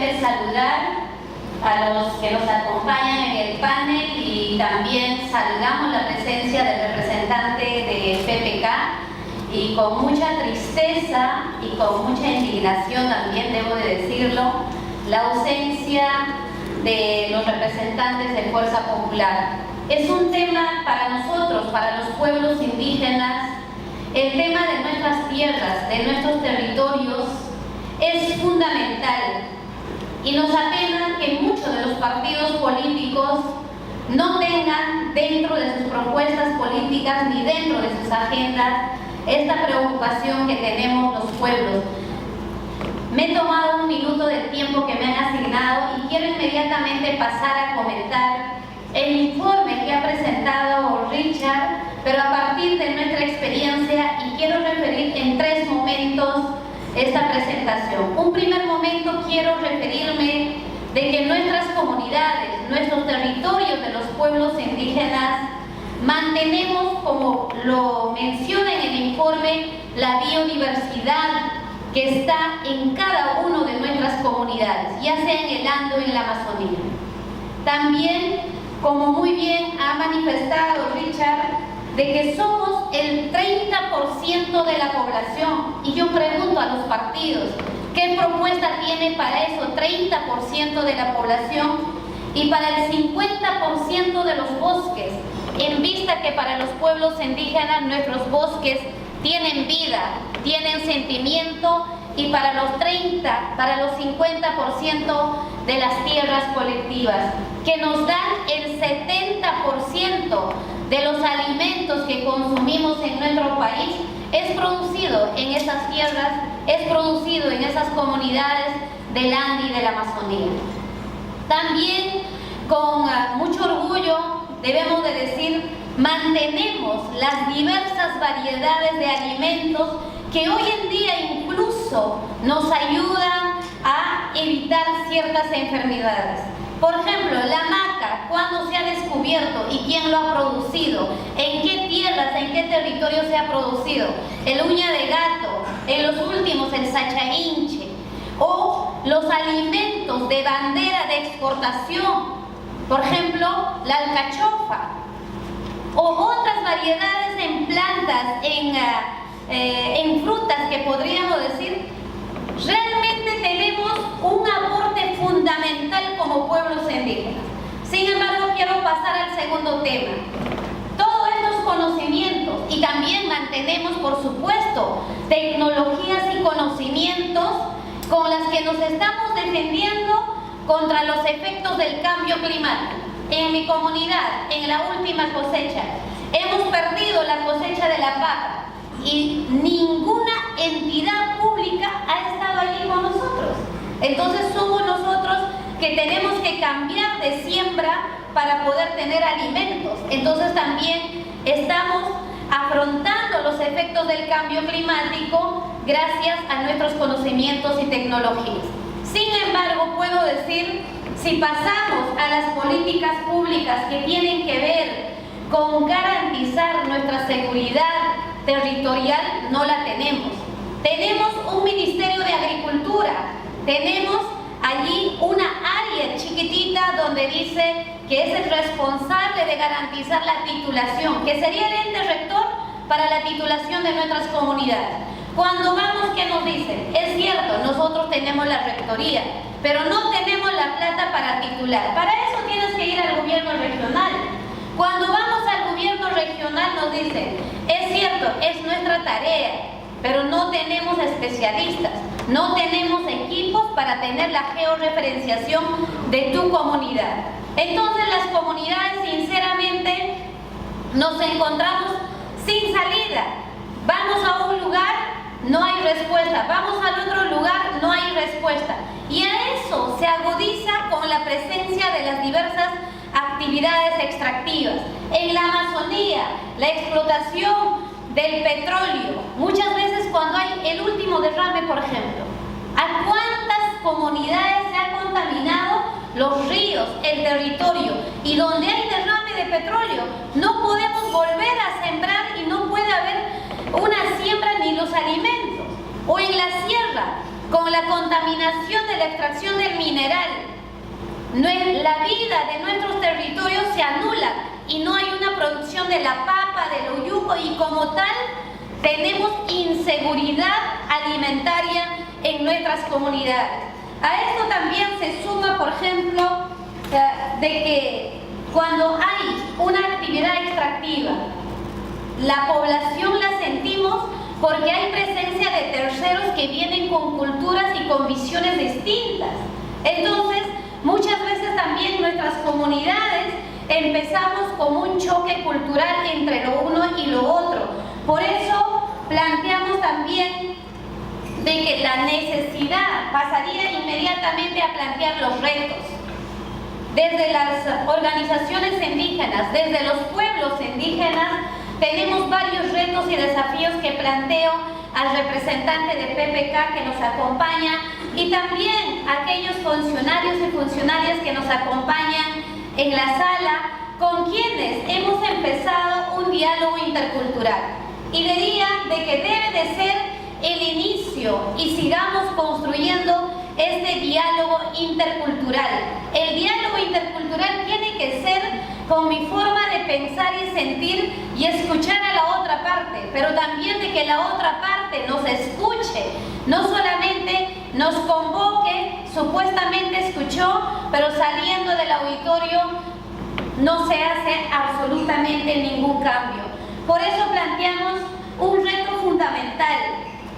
primeramente saludar a los que nos acompañan en el panel y también saludamos la presencia del representante de PPK y con mucha tristeza y con mucha indignación también debo de decirlo, la ausencia de los representantes de Fuerza Popular. Es un tema para nosotros, para los pueblos indígenas, el tema de nuestras tierras, de nuestros territorios, es fundamental y nos apena que muchos de los partidos políticos no tengan dentro de sus propuestas políticas ni dentro de sus agendas esta preocupación que tenemos los pueblos. Me he tomado un minuto del tiempo que me han asignado y quiero inmediatamente pasar a comentar el informe que ha presentado Richard, pero a partir de nuestra experiencia, y quiero referir en 3 momentos esta presentación. Un primer momento quiero referirme de que nuestras comunidades, nuestros territorios de los pueblos indígenas, mantenemos, como lo menciona en el informe, la biodiversidad que está en cada una de nuestras comunidades, ya sea en el Ando o en la Amazonía. También, como muy bien ha manifestado Richard, de que somos el 30% de la población, y yo pregunto a los partidos, ¿qué propuesta tiene para eso 30% de la población y para el 50% de los bosques? En vista que para los pueblos indígenas nuestros bosques tienen vida, tienen sentimiento, y para los 50% de las tierras colectivas, que nos dan el 70% de los alimentos que consumimos en nuestro país, es producido en esas tierras, es producido en esas comunidades del Ande y de la Amazonía. También con mucho orgullo debemos de decir, mantenemos las diversas variedades de alimentos que hoy en día incluso nos ayudan a evitar ciertas enfermedades. Por ejemplo, la maca, ¿cuándo se ha descubierto y quién lo ha producido? ¿En qué tierras, en qué territorio se ha producido? El uña de gato, en los últimos el sachainche, o los alimentos de bandera de exportación, por ejemplo, la alcachofa, o otras variedades en plantas, en frutas que podríamos decir. Realmente tenemos un aporte fundamental como pueblos indígenas. Sin embargo, quiero pasar al segundo tema. Todos estos conocimientos, y también mantenemos, por supuesto, tecnologías y conocimientos con las que nos estamos defendiendo contra los efectos del cambio climático. En mi comunidad, en la última cosecha, hemos perdido la cosecha de la paja y ninguna entidad pública ha estado allí con nosotros. Entonces somos nosotros que tenemos que cambiar de siembra para poder tener alimentos. Entonces también estamos afrontando los efectos del cambio climático gracias a nuestros conocimientos y tecnologías. Sin embargo, puedo decir, si pasamos a las políticas públicas que tienen que ver con garantizar nuestra seguridad territorial, no la tenemos. Tenemos un Ministerio de Agricultura, tenemos allí una área chiquitita donde dice que es el responsable de garantizar la titulación, que sería el ente rector para la titulación de nuestras comunidades. Cuando vamos, ¿qué nos dicen? Es cierto, nosotros tenemos la rectoría, pero no tenemos la plata para titular. Para eso tienes que ir al gobierno regional. Cuando vamos al gobierno regional nos dicen, es cierto, es nuestra tarea, pero no tenemos especialistas, no tenemos equipos para tener la georreferenciación de tu comunidad. Entonces las comunidades, sinceramente, nos encontramos sin salida. Vamos a un lugar, no hay respuesta. Vamos al otro lugar, no hay respuesta. Y a eso se agudiza con la presencia de las diversas actividades extractivas. En la Amazonía, la explotación del petróleo. Muchas veces cuando hay el último derrame, por ejemplo, ¿a cuántas comunidades se ha contaminado los ríos, el territorio? Y donde hay derrame de petróleo, no podemos volver a sembrar y no puede haber una siembra ni los alimentos. O en la sierra, con la contaminación de la extracción del mineral, la vida de nuestros territorios se anula y no hay una producción de la papa, del uyuco, y como tal tenemos inseguridad alimentaria en nuestras comunidades. A esto también se suma, por ejemplo, de que cuando hay una actividad extractiva, la población la sentimos porque hay presencia de terceros que vienen con culturas y con visiones distintas. Entonces, muchas veces también nuestras comunidades empezamos con un choque cultural entre lo uno y lo otro. Por eso planteamos también de que la necesidad pasaría inmediatamente a plantear los retos. Desde las organizaciones indígenas, desde los pueblos indígenas, tenemos varios retos y desafíos que planteo al representante de PPK que nos acompaña y también a aquellos funcionarios y funcionarias que nos acompañan en la sala, con quienes hemos empezado un diálogo intercultural. Y diría de que debe de ser el inicio y sigamos construyendo este diálogo intercultural. El diálogo intercultural tiene que ser con mi forma de pensar y sentir y escuchar a la otra parte, pero también de que la otra parte nos escuche, no solamente nos convoque, supuestamente escuchó, pero saliendo del auditorio no se hace absolutamente ningún cambio. Por eso planteamos un reto fundamental.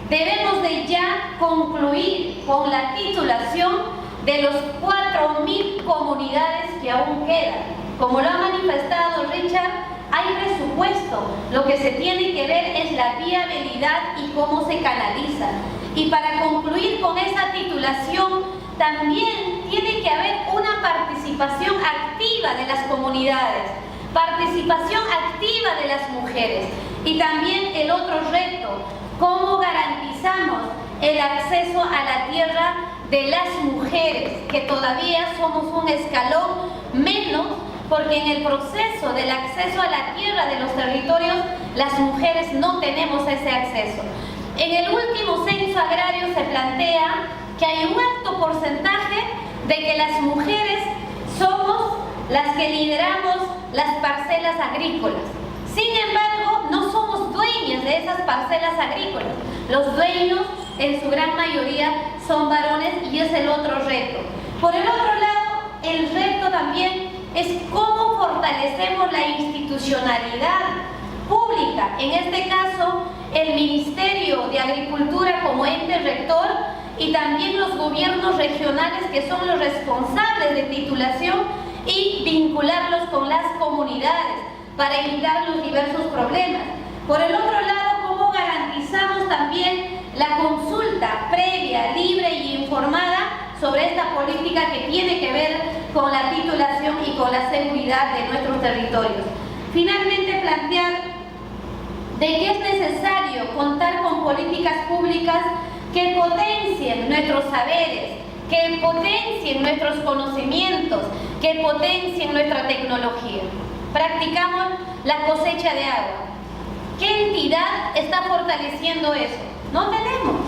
Debemos de ya concluir con la titulación de los 4.000 comunidades que aún quedan. Como lo ha manifestado Richard, hay presupuesto. Lo que se tiene que ver es la viabilidad y cómo se canaliza. Y para concluir con esa titulación, también tiene que haber una participación activa de las comunidades, participación activa de las mujeres. Y también el otro reto, ¿cómo garantizamos el acceso a la tierra de las mujeres? Que todavía somos un escalón menos, porque en el proceso del acceso a la tierra de los territorios, las mujeres no tenemos ese acceso. En el último censo agrario se plantea que hay un alto porcentaje de que las mujeres somos las que lideramos las parcelas agrícolas. Sin embargo, no somos dueñas de esas parcelas agrícolas. Los dueños, en su gran mayoría, son varones y es el otro reto. Por el otro lado, el reto también es cómo fortalecemos la institucionalidad pública. En este caso, el Ministerio de Agricultura como ente rector y también los gobiernos regionales que son los responsables de titulación y vincularlos con las comunidades para evitar los diversos problemas. Por el otro lado, ¿cómo garantizamos también la consulta previa, libre y informada sobre esta política que tiene que ver con la titulación y con la seguridad de nuestros territorios? Finalmente, plantear de que es necesario contar con políticas públicas que potencien nuestros saberes, que potencien nuestros conocimientos, que potencien nuestra tecnología. Practicamos la cosecha de agua. ¿Qué entidad está fortaleciendo eso? No tenemos.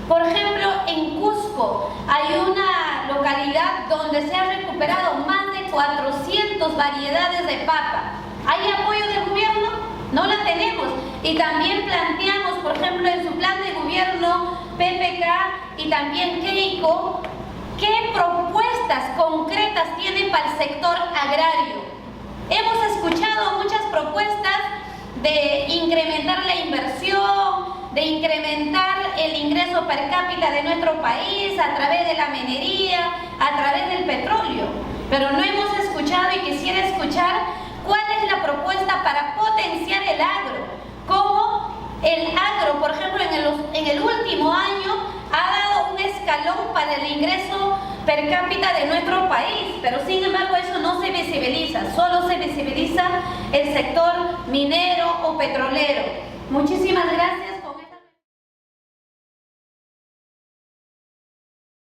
Por ejemplo, en Cusco hay una localidad donde se han recuperado más de 400 variedades de papa. ¿Hay apoyo del gobierno? No la tenemos. Y también planteamos, por ejemplo, en su plan de gobierno, PPK y también Keiko, ¿qué propuestas concretas tienen para el sector agrario? Hemos escuchado muchas propuestas de incrementar la inversión, de incrementar el ingreso per cápita de nuestro país a través de la minería, a través del petróleo. Pero no hemos escuchado y quisiera escuchar cuál es la propuesta para potenciar el agro. Cómo el agro, por ejemplo, en el último año ha dado un escalón para el ingreso per cápita de nuestro país, pero sin embargo eso no se visibiliza, solo se visibiliza el sector minero o petrolero. Muchísimas gracias.